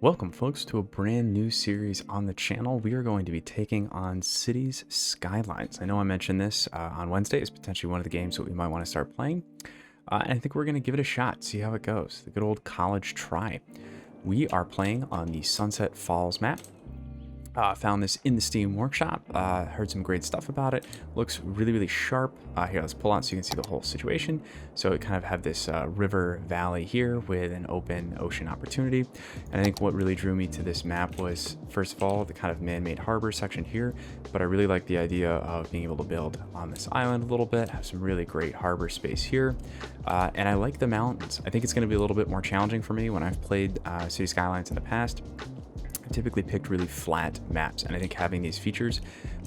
Welcome, folks, to a brand new series on the channel. We are going to be taking on Cities Skylines. I know I mentioned this on Wednesday as potentially one of the games that we might want to start playing. And I think we're going to give it a shot, see how it goes. The good old college try. We are playing on the Sunset Falls map. Found this in the Steam Workshop, heard some great stuff about it. Looks really, really sharp. Here, let's pull out so you can see the whole situation. So it kind of have this river valley here with an open ocean opportunity. And I think what really drew me to this map was, first of all, the kind of man-made harbor section here. But I really like the idea of being able to build on this island a little bit, have some really great harbor space here. And I like the mountains. I think it's going to be a little bit more challenging for me when I've played City Skylines in the past. Typically picked really flat maps, and I think having these features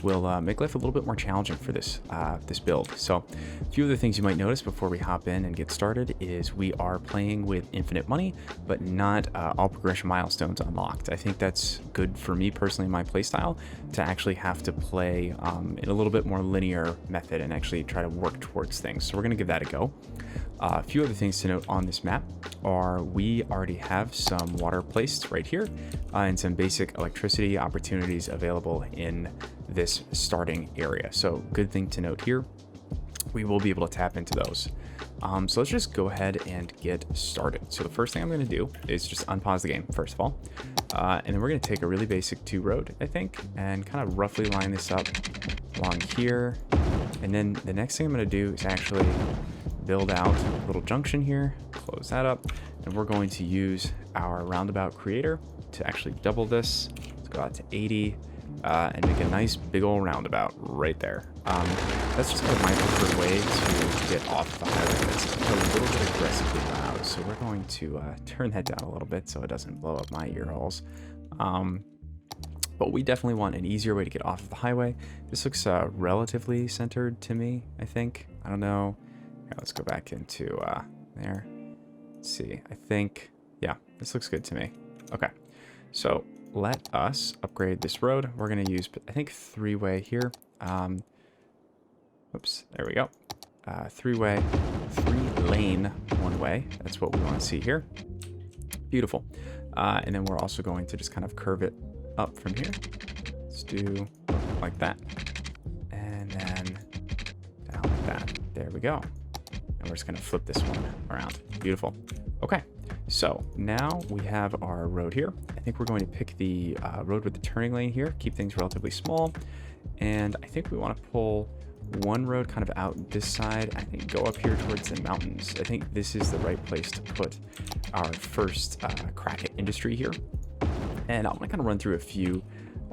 will make life a little bit more challenging for this this build. So a few of the things you might notice before we hop in and get started is we are playing with infinite money, but not all progression milestones unlocked. I think that's good for me personally in my playstyle to actually have to play in a little bit more linear method and actually try to work towards things. So we're going to give that a go. A few other things to note on this map are we already have some water placed right here and some basic electricity opportunities available in this starting area. So good thing to note here, we will be able to tap into those. So let's just go ahead and get started. So the first thing I'm going to do is just unpause the game, first of all. And then we're going to take a really basic 2 road, I think, and kind of roughly line this up along here. And then the next thing I'm going to do is actually build out a little junction here, close that up, and we're going to use our roundabout creator to actually double this. Let's go out to 80 and make a nice big old roundabout right there. That's just kind of my preferred way to get off the highway. It's a little bit aggressively loud, so we're going to turn that down a little bit so it doesn't blow up my ear holes. But we definitely want an easier way to get off of the highway. This looks relatively centered to me, I think. I don't know. Here, let's go back into there. Let's see. I think, yeah, this looks good to me. Okay, so let us upgrade this road. We're going to use, I think, 3-way here. Oops, there we go. 3-way, 3-lane, 1-way. That's what we want to see here. Beautiful. And then we're also going to just kind of curve it up from here. Let's do like that. And then down like that. There we go. And we're just going to flip this one around. Beautiful. Okay, so now we have our road here. I think we're going to pick the road with the turning lane here, keep things relatively small. And I think we want to pull one road kind of out this side. I think go up here towards the mountains. I think this is the right place to put our first crack at industry here. And I'm going to kind of run through a few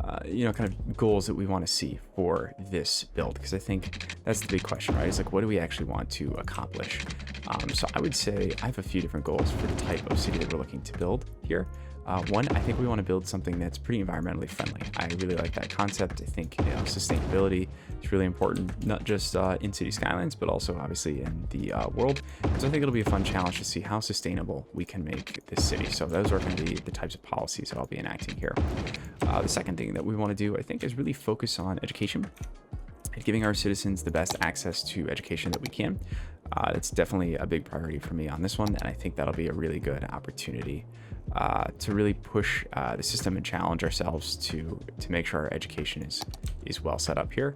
kind of goals that we want to see for this build, because I think that's the big question, right? It's like, what do we actually want to accomplish? So I would say I have a few different goals for the type of city that we're looking to build here. One, I think we want to build something that's pretty environmentally friendly. I really like that concept. I think sustainability is really important, not just in City Skylines, but also obviously in the world. And so I think it'll be a fun challenge to see how sustainable we can make this city. So those are going to be the types of policies that I'll be enacting here. The second thing that we want to do, I think, is really focus on education and giving our citizens the best access to education that we can. That's definitely a big priority for me on this one, and I think that'll be a really good opportunity to really push the system and challenge ourselves to make sure our education is well set up here.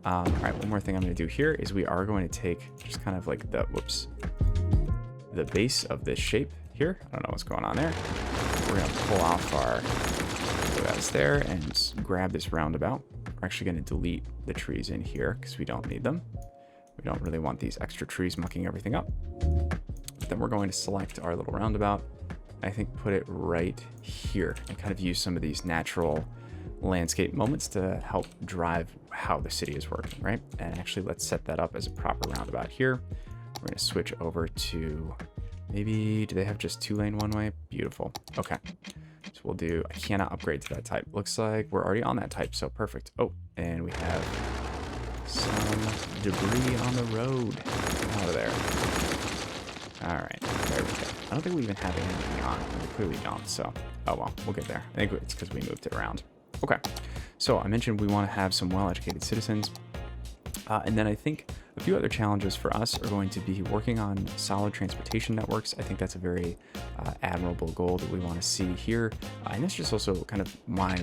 All right, one more thing I'm going to do here is we are going to take just kind of like the base of this shape here. I don't know what's going on there. We're going to pull off our that's there and grab this roundabout. We're actually going to delete the trees in here because we don't need them. We don't really want these extra trees mucking everything up. But then we're going to select our little roundabout. I think put it right here and kind of use some of these natural landscape moments to help drive how the city is working, right? And actually, let's set that up as a proper roundabout here. We're going to switch over to maybe, do they have just 2-lane 1-way? Beautiful. Okay. So we'll do, I cannot upgrade to that type. Looks like we're already on that type, so perfect. Oh, and we have some debris on the road. Get out of there. All right, there we go. I don't think we even have anything on. We clearly don't, so, oh well, we'll get there. I think it's because we moved it around. Okay, so I mentioned we want to have some well-educated citizens. And then I think A few other challenges for us are going to be working on solid transportation networks. I think that's a very admirable goal that we want to see here. And that's just also kind of my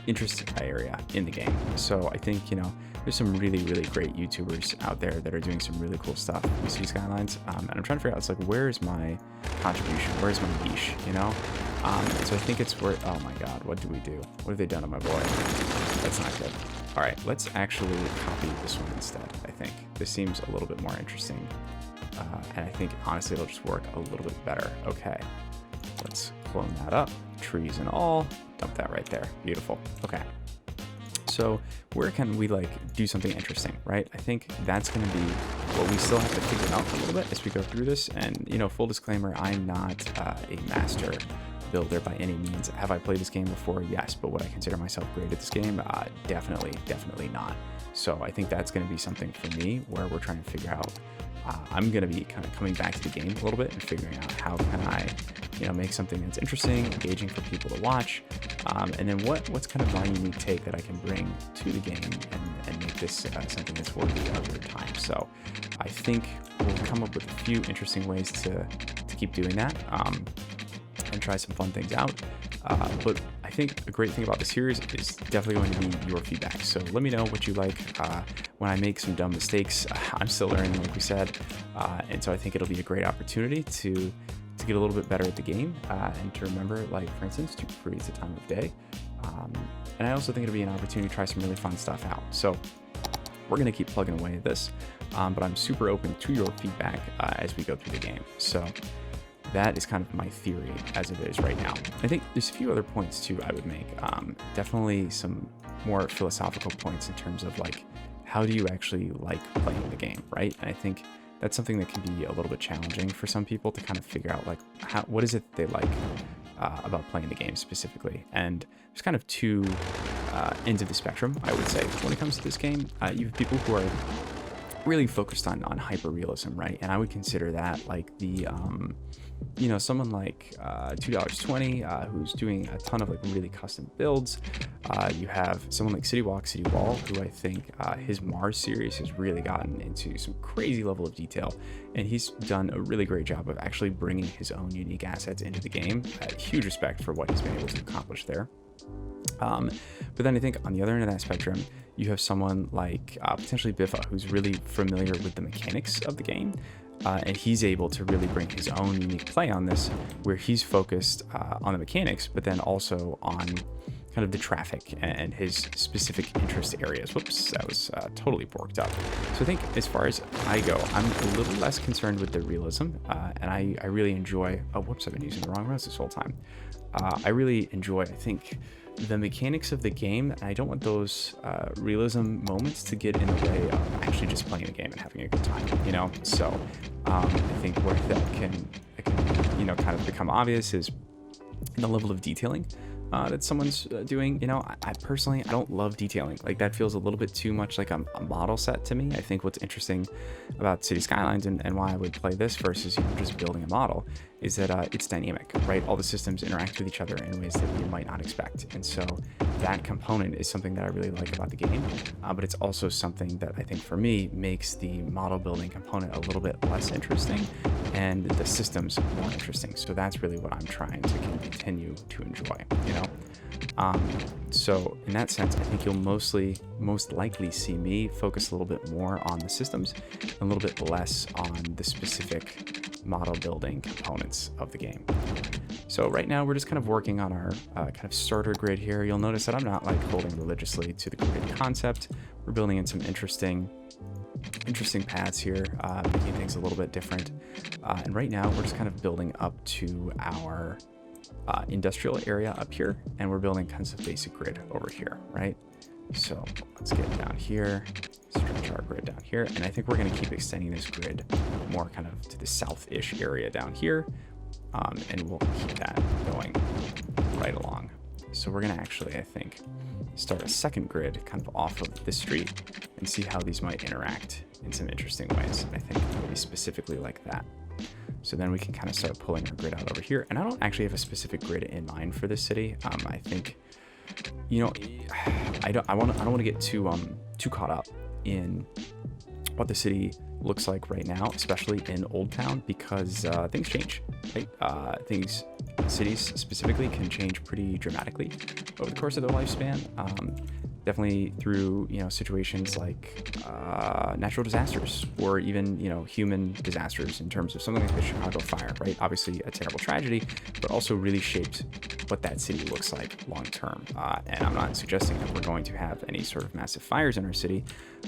interest area in the game. So I think, you know, there's some really, really great YouTubers out there that are doing some really cool stuff with City Skylines. And I'm trying to figure out, it's like, where's my contribution? Where's my niche, you know? So I think it's where, oh my God, what do we do? What have they done to my boy? That's not good. All right, let's actually copy this one instead, I think. This seems a little bit more interesting. And I think, honestly, it'll just work a little bit better. Okay, let's clone that up. Trees and all. Dump that right there. Beautiful. Okay. So where can we like do something interesting, right? I think that's going to be what we still have to figure out a little bit as we go through this. And, you know, full disclaimer, I'm not a master builder by any means. Have I played this game before? Yes. But would I consider myself great at this game? Definitely not. So I think that's going to be something for me where we're trying to figure out. I'm going to be kind of coming back to the game a little bit and figuring out how can I, you know, make something that's interesting, engaging for people to watch, and then what's kind of my unique take that I can bring to the game and make this something that's worthy of your time. So I think we'll come up with a few interesting ways to keep doing that and try some fun things out. But I think a great thing about the series is definitely going to be your feedback. So let me know what you like when I make some dumb mistakes. I'm still learning, like we said, and so I think it'll be a great opportunity to get a little bit better at the game and to remember, like, for instance, to freeze the time of day. And I also think it'll be an opportunity to try some really fun stuff out. So we're going to keep plugging away at this, but I'm super open to your feedback as we go through the game. So that is kind of my theory as it is right now. I think there's a few other points too I would make. Definitely some more philosophical points in terms of like, how do you actually like playing the game, right? And I think that's something that can be a little bit challenging for some people to kind of figure out, like, what is it they like about playing the game specifically. And there's kind of two ends of the spectrum, I would say, when it comes to this game. You have people who are really focused on hyper realism, right? And I would consider that like the you know, someone like $2.20 who's doing a ton of like really custom builds. You have someone like City Wall, who I think his Mars series has really gotten into some crazy level of detail, and he's done a really great job of actually bringing his own unique assets into the game. Huge respect for what he's been able to accomplish there. But then I think on the other end of that spectrum, you have someone like potentially Biffa, who's really familiar with the mechanics of the game. And he's able to really bring his own unique play on this, where he's focused on the mechanics, but then also on kind of the traffic and his specific interest areas. Whoops, that was totally borked up. So I think as far as I go, I'm a little less concerned with the realism, and I really enjoy, oh, whoops, I've been using the wrong mouse this whole time. I really enjoy, I think, the mechanics of the game, and I don't want those realism moments to get in the way of actually just playing the game and having a good time, you know? So I think where that can, you know, kind of become obvious is in the level of detailing that someone's doing. You know, I personally, I don't love detailing. Like, that feels a little bit too much like a model set to me. I think what's interesting about City Skylines and why I would play this versus, you know, just building a model is that it's dynamic, right? All the systems interact with each other in ways that you might not expect. And so that component is something that I really like about the game, but it's also something that I think for me makes the model building component a little bit less interesting and the systems more interesting. So that's really what I'm trying to continue to enjoy, you know? So in that sense, I think you'll most likely see me focus a little bit more on the systems, a little bit less on the specific model building components of the game. So right now we're just kind of working on our kind of starter grid here. You'll notice that I'm not like holding religiously to the grid concept. We're building in some interesting paths here, making things a little bit different. And right now we're just kind of building up to our industrial area up here, and we're building kind of basic grid over here, right? So let's get down here, stretch our grid down here, and I think we're going to keep extending this grid more kind of to the south-ish area down here, and we'll keep that going right along. So we're going to actually, I think, start a second grid kind of off of this street and see how these might interact in some interesting ways. I think maybe specifically like that. So then we can kind of start pulling our grid out over here. And I don't actually have a specific grid in mind for this city. I think, you know, I don't want to get too caught up in what the city looks like right now, especially in Old Town, because things change, right? Cities specifically can change pretty dramatically over the course of their lifespan. Definitely through, situations like natural disasters, or even, human disasters, in terms of something like the Chicago fire, right? Obviously a terrible tragedy, but also really shaped what that city looks like long term. And I'm not suggesting that we're going to have any sort of massive fires in our city,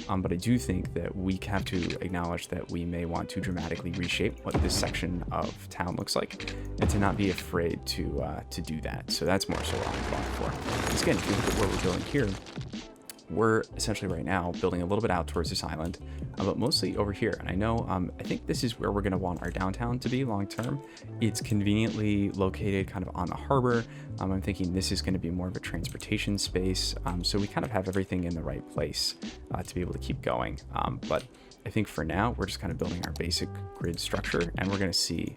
but I do think that we have to acknowledge that we may want to dramatically reshape what this section of town looks like, and to not be afraid to do that. So that's more so what I'm going for. Because again, if you look at what we're building here, we're essentially right now building a little bit out towards this island, but mostly over here. And I know, I think this is where we're going to want our downtown to be long term. It's conveniently located kind of on the harbor. I'm thinking this is going to be more of a transportation space. So we kind of have everything in the right place to be able to keep going. But I think for now, we're just kind of building our basic grid structure, and we're going to see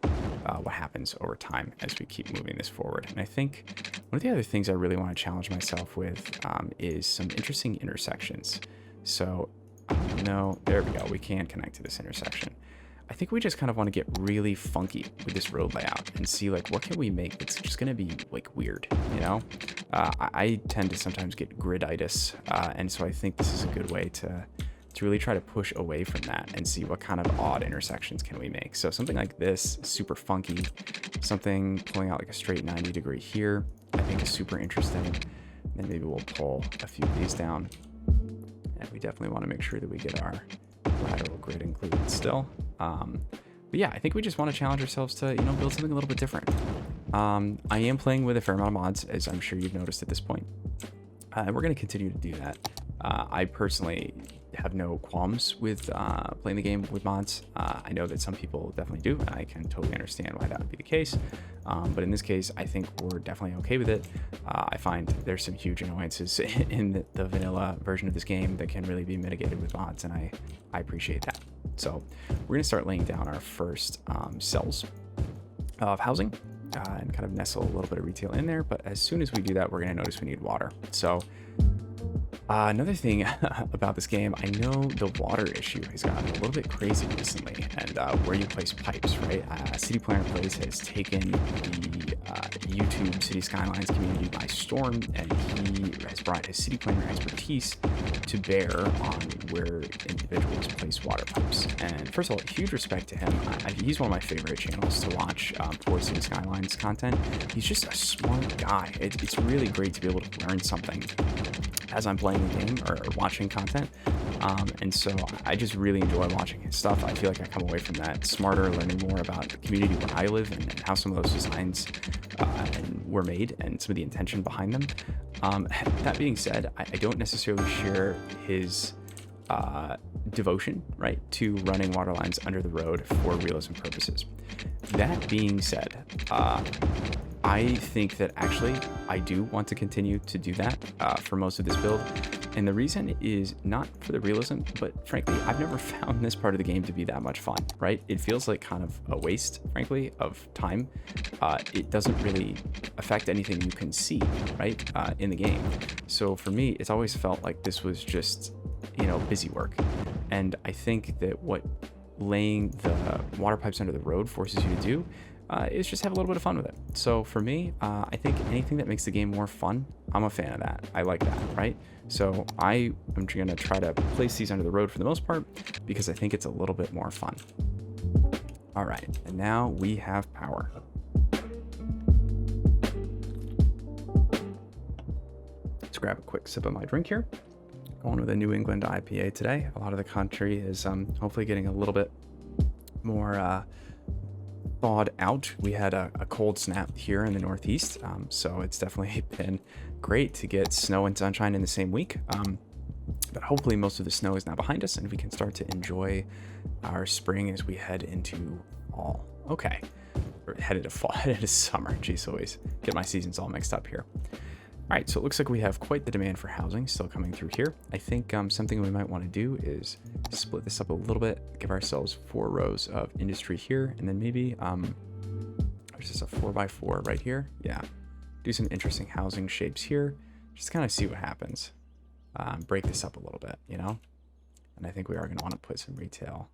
what happens over time as we keep moving this forward. And I think one of the other things I really want to challenge myself with is some interesting intersections. So, no, there we go. We can connect to this intersection. I think we just kind of want to get really funky with this road layout and see, like, what can we make that's just going to be, like, weird, I tend to sometimes get griditis, and so I think this is a good way to really try to push away from that and see what kind of odd intersections can we make. So something like this, super funky, something pulling out like a straight 90-degree here, I think is super interesting. Then maybe we'll pull a few of these down. And we definitely want to make sure that we get our lateral grid included still. But yeah, I think we just want to challenge ourselves to, build something a little bit different. I am playing with a fair amount of mods, as I'm sure you've noticed at this point. And we're going to continue to do that. I personally have no qualms with playing the game with mods. I know that some people definitely do, and I can totally understand why that would be the case. But in this case, I think we're definitely okay with it. I find there's some huge annoyances in the vanilla version of this game that can really be mitigated with mods, and I appreciate that. So we're going to start laying down our first cells of housing and kind of nestle a little bit of retail in there. But as soon as we do that, we're going to notice we need water. So another thing about this game, I know the water issue has gotten a little bit crazy recently, and where you place pipes, right? City Planner Plays has taken the YouTube City Skylines community by storm, and he has brought his city planner expertise to bear on where individuals place water pipes. And first of all, huge respect to him. He's one of my favorite channels to watch for City Skylines content. He's just a smart guy. It's really great to be able to learn something as I'm playing the game or watching content. And so I just really enjoy watching his stuff. I feel like I come away from that smarter, learning more about the community where I live and how some of those designs were made and some of the intention behind them. That being said, I don't necessarily share his devotion, right, to running water lines under the road for realism purposes. That being said, I think that actually I do want to continue to do that for most of this build. And the reason is not for the realism, but frankly, I've never found this part of the game to be that much fun, right? It feels like kind of a waste, frankly, of time. It doesn't really affect anything you can see, right, in the game. So for me, it's always felt like this was just, busy work. And I think that what laying the water pipes under the road forces you to do is just have a little bit of fun with it. So for me, I think anything that makes the game more fun, I'm a fan of that. I like that, right? So I am going to try to place these under the road for the most part because I think it's a little bit more fun. All right, and now we have power. Let's grab a quick sip of my drink here. Going with a New England IPA today. A lot of the country is hopefully getting a little bit more thawed out. We had a cold snap here in the Northeast, so it's definitely been great to get snow and sunshine in the same week. But hopefully most of the snow is now behind us and we can start to enjoy our spring as we head into fall. Okay, we're headed to fall, headed to summer. Geez Louise, get my seasons all mixed up here. All right, so it looks like we have quite the demand for housing still coming through here. I think something we might want to do is split this up a little bit, give ourselves 4 rows of industry here, and then maybe, there's just a 4x4 right here. Yeah, do some interesting housing shapes here. Just kind of see what happens. Break this up a little bit, And I think we are going to want to put some retail.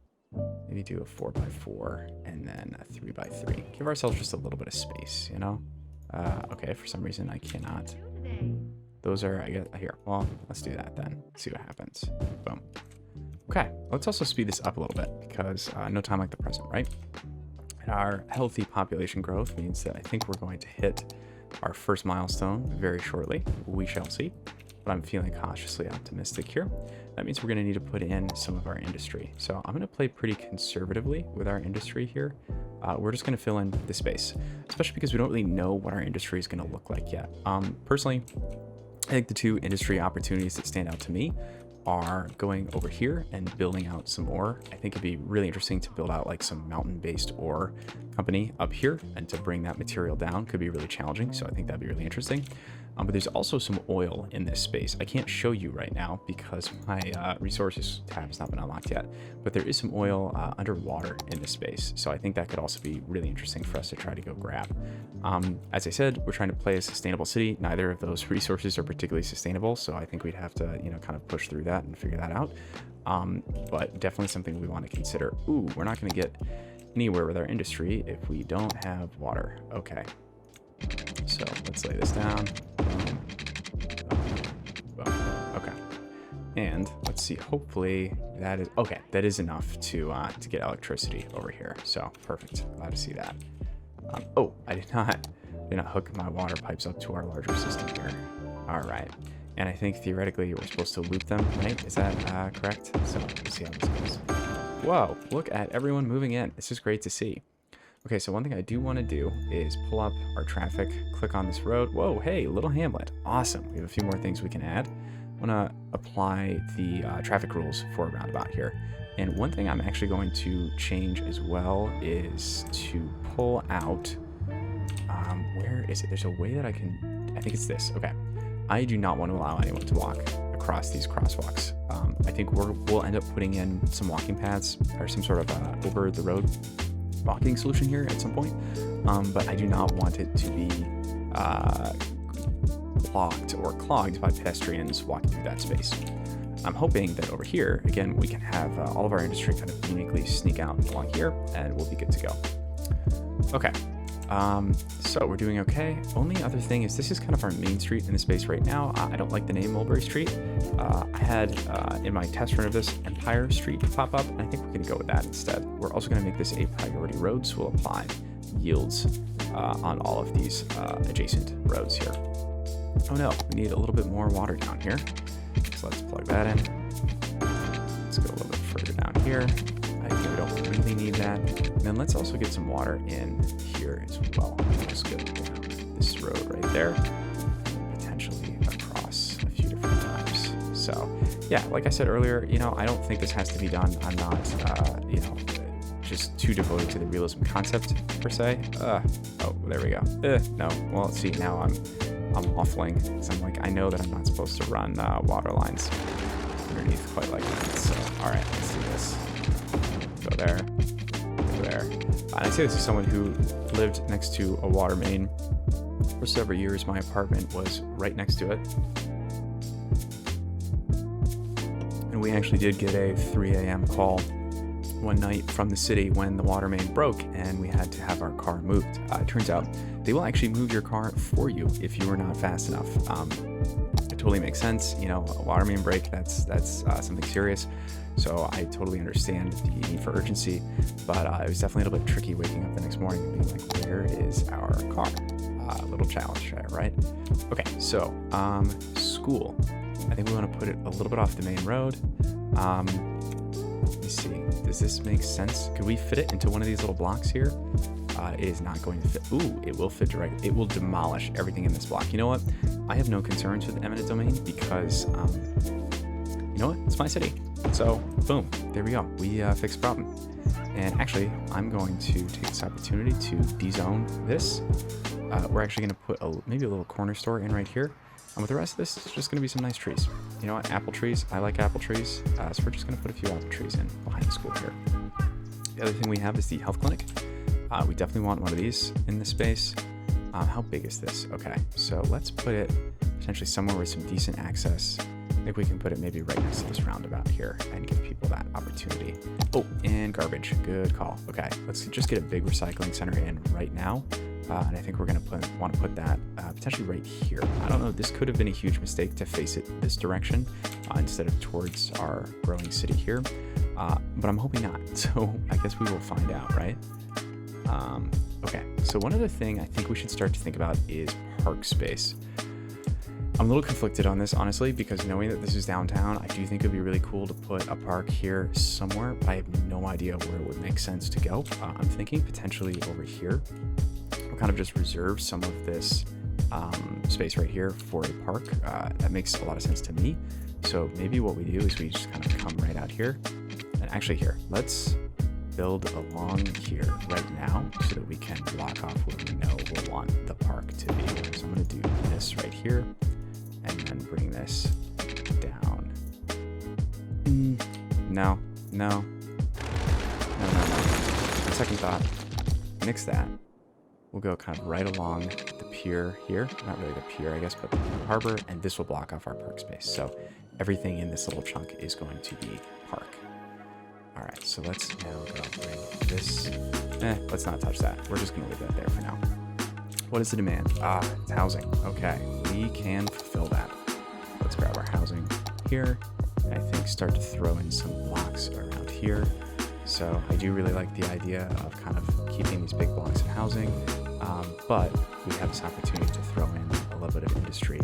Maybe do a 4x4 and then a 3x3. Give ourselves just a little bit of space, you know? Okay, for some reason I cannot. Those are, I guess, here. Well, let's do that then. See what happens. Boom. Okay, let's also speed this up a little bit because no time like the present, right? And our healthy population growth means that I think we're going to hit our first milestone very shortly. We shall see. But I'm feeling cautiously optimistic here. That means we're going to need to put in some of our industry. So I'm going to play pretty conservatively with our industry here. We're just going to fill in the space, especially because we don't really know what our industry is going to look like yet. Personally, I think the two industry opportunities that stand out to me are going over here and building out some ore. I think it'd be really interesting to build out like some mountain-based ore company up here, and to bring that material down could be really challenging. So I think that'd be really interesting. But there's also some oil in this space. I can't show you right now because my resources tab has not been unlocked yet, but there is some oil underwater in this space. So I think that could also be really interesting for us to try to go grab. As I said, we're trying to play a sustainable city. Neither of those resources are particularly sustainable. So I think we'd have to, you know, kind of push through that and figure that out. But definitely something we want to consider. Ooh, we're not going to get anywhere with our industry if we don't have water. Okay. So let's lay this down. Okay. And let's see, hopefully that is, okay, that is enough to get electricity over here. So perfect, glad to see that. Oh, I did not hook my water pipes up to our larger system here. All right. And I think theoretically we're supposed to loop them, right? Is that correct? So let's see how this goes. Whoa, look at everyone moving in. This is great to see. Okay, so one thing I do want to do is pull up our traffic, click on this road. Whoa, hey, little hamlet. Awesome. We have a few more things we can add. I want to apply the traffic rules for a roundabout here. And one thing I'm actually going to change as well is to pull out, where is it? There's a way that I can, I think it's this. Okay. I do not want to allow anyone to walk across these crosswalks. I think we'll end up putting in some walking paths or some sort of over the road walking solution here at some point, but I do not want it to be blocked or clogged by pedestrians walking through that space. I'm hoping that over here, again, we can have all of our industry kind of uniquely sneak out along here, and we'll be good to go. Okay, so we're doing okay. Only other thing is this is kind of our main street in the space right now. I don't like the name Mulberry Street. I had in my test run of this Empire Street pop up, and I think we're going to go with that instead. We're also going to make this a priority road, so we'll apply yields on all of these adjacent roads here. Oh no, we need a little bit more water down here. So let's plug that in. Let's go a little bit further down here. I think we don't really need that. And then let's also get some water in here as well. Let's go down this road right there, potentially across a few different times. So yeah, like I said earlier, I don't think this has to be done. I'm not, just too devoted to the realism concept per se. Oh, there we go. No, well, see, now I'm waffling. So I'm like, I know that I'm not supposed to run water lines underneath quite like that. So, all right, let's do this. Go there, go there. And I say this as someone who lived next to a water main for several years. My apartment was right next to it. And we actually did get a 3 a.m. call one night from the city when the water main broke and we had to have our car moved. It turns out they will actually move your car for you if you are not fast enough. It totally makes sense. A water main break, that's something serious. So I totally understand the need for urgency, but it was definitely a little bit tricky waking up the next morning and being like, where is our car? A little challenge there, right? Okay, so school. I think we want to put it a little bit off the main road. Let me see. Does this make sense? Could we fit it into one of these little blocks here? It is not going to fit. Ooh, it will fit directly. It will demolish everything in this block. You know what? I have no concerns with eminent domain because, you know what? It's my city. So, boom. There we go. We fixed the problem. And actually, I'm going to take this opportunity to dezone this. We're actually going to put maybe a little corner store in right here. And with the rest of this, it's just going to be some nice trees. You know what? Apple trees. I like apple trees. So we're just going to put a few apple trees in behind the school here. The other thing we have is the health clinic. We definitely want one of these in this space. How big is this? Okay, so let's put it potentially somewhere with some decent access think we can put it maybe right next to this roundabout here and give people that opportunity. Oh, and garbage. Good call. Okay, let's just get a big recycling center in right now. And I think we're going to want to put that potentially right here. I don't know. This could have been a huge mistake to face it this direction instead of towards our growing city here. But I'm hoping not. So I guess we will find out, right? Okay, so one other thing I think we should start to think about is park space. I'm a little conflicted on this, honestly, because knowing that this is downtown, I do think it'd be really cool to put a park here somewhere, but I have no idea where it would make sense to go. I'm thinking potentially over here. We'll kind of just reserve some of this space right here for a park. That makes a lot of sense to me. So maybe what we do is we just kind of come right out here. And actually here, let's build along here right now so that we can block off where we know we'll want the park to be. So I'm going to do this right here and then bring this down. No. Second thought, nix that. We'll go kind of right along the pier here. Not really the pier, I guess, but the harbor, and this will block off our park space. So everything in this little chunk is going to be park. All right, so let's now go bring this. Let's not touch that. We're just gonna leave that there for now. What is the demand? It's housing. Okay, we can fulfill that. Let's grab our housing here. And I think start to throw in some blocks around here. So I do really like the idea of kind of keeping these big blocks of housing, but we have this opportunity to throw in a little bit of industry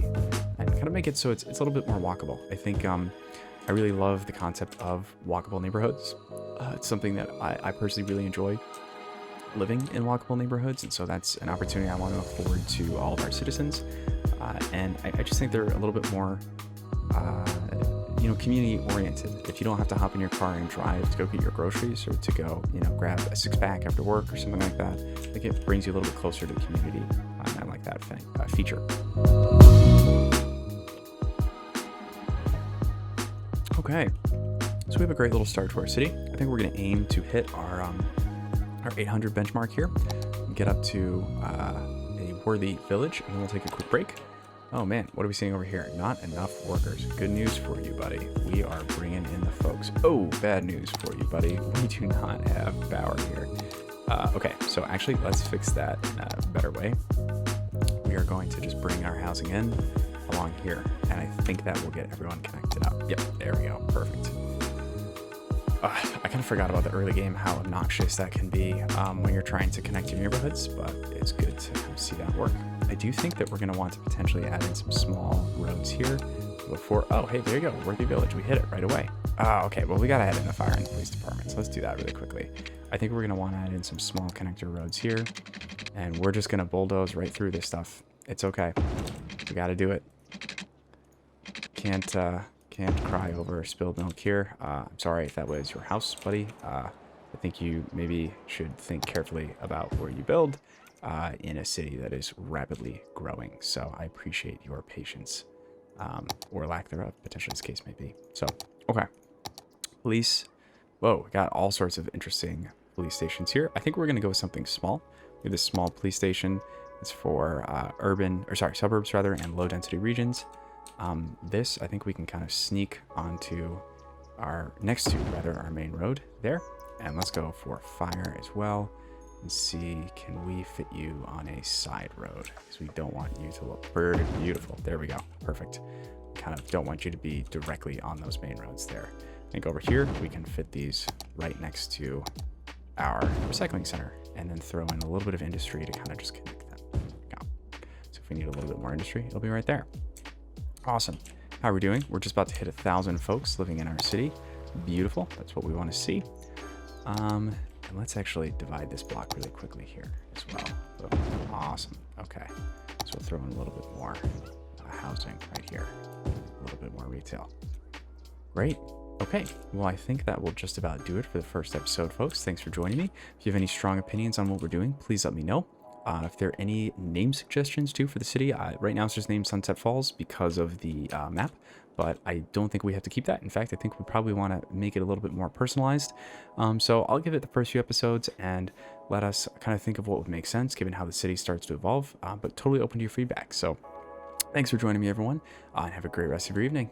and kind of make it so it's a little bit more walkable. I think I really love the concept of walkable neighborhoods. It's something that I personally really enjoy, living in walkable neighborhoods, and so that's an opportunity I want to afford to all of our citizens. And I just think they're a little bit more, community oriented. If you don't have to hop in your car and drive to go get your groceries or to go, grab a six-pack after work or something like that, like it brings you a little bit closer to the community. And I like that feature. Okay, so we have a great little start to our city. I think we're going to aim to hit our 800 benchmark here, get up to a worthy village, and then we'll take a quick break. Oh man, what are we seeing over here? Not enough workers. Good news for you, buddy. We are bringing in the folks. Oh, bad news for you, buddy. We do not have power here. Okay, so actually, let's fix that in a better way. We are going to just bring our housing in along here, and I think that will get everyone connected up. Yep, there we go. Perfect. I kind of forgot about the early game, how obnoxious that can be when you're trying to connect your neighborhoods, but it's good to see that work. I do think that we're going to want to potentially add in some small roads here before. Oh, hey, there you go. Worthy Village. We hit it right away. Okay, well, we got to add in the fire and police department, so let's do that really quickly. I think we're going to want to add in some small connector roads here, and we're just going to bulldoze right through this stuff. It's okay. We got to do it. Can't cry over spilled milk here. I'm sorry if that was your house, buddy. I think you maybe should think carefully about where you build in a city that is rapidly growing. So I appreciate your patience, or lack thereof, potentially this case may be. So, okay. Police. Whoa, we got all sorts of interesting police stations here. I think we're going to go with something small. We have this small police station. It's for suburbs rather, and low density regions. This, I think we can kind of sneak onto our main road there. And let's go for fire as well and see, can we fit you on a side road? Because we don't want you to look beautiful. There we go. Perfect. Kind of don't want you to be directly on those main roads there. I think over here, we can fit these right next to our recycling center and then throw in a little bit of industry to kind of just connect them. There we go. So if we need a little bit more industry, it'll be right there. Awesome. How are we doing? We're just about to hit 1,000 folks living in our city. Beautiful. That's what we want to see. And let's actually divide this block really quickly here as well. So, awesome. Okay. So we'll throw in a little bit more housing right here. A little bit more retail. Great. Okay. Well, I think that will just about do it for the first episode, folks. Thanks for joining me. If you have any strong opinions on what we're doing, please let me know. If there are any name suggestions too for the city, right now it's just named Sunset Falls because of the map, but I don't think we have to keep that. In fact, I think we probably want to make it a little bit more personalized. So I'll give it the first few episodes and let us kind of think of what would make sense given how the city starts to evolve, but totally open to your feedback. So thanks for joining me, everyone, and have a great rest of your evening.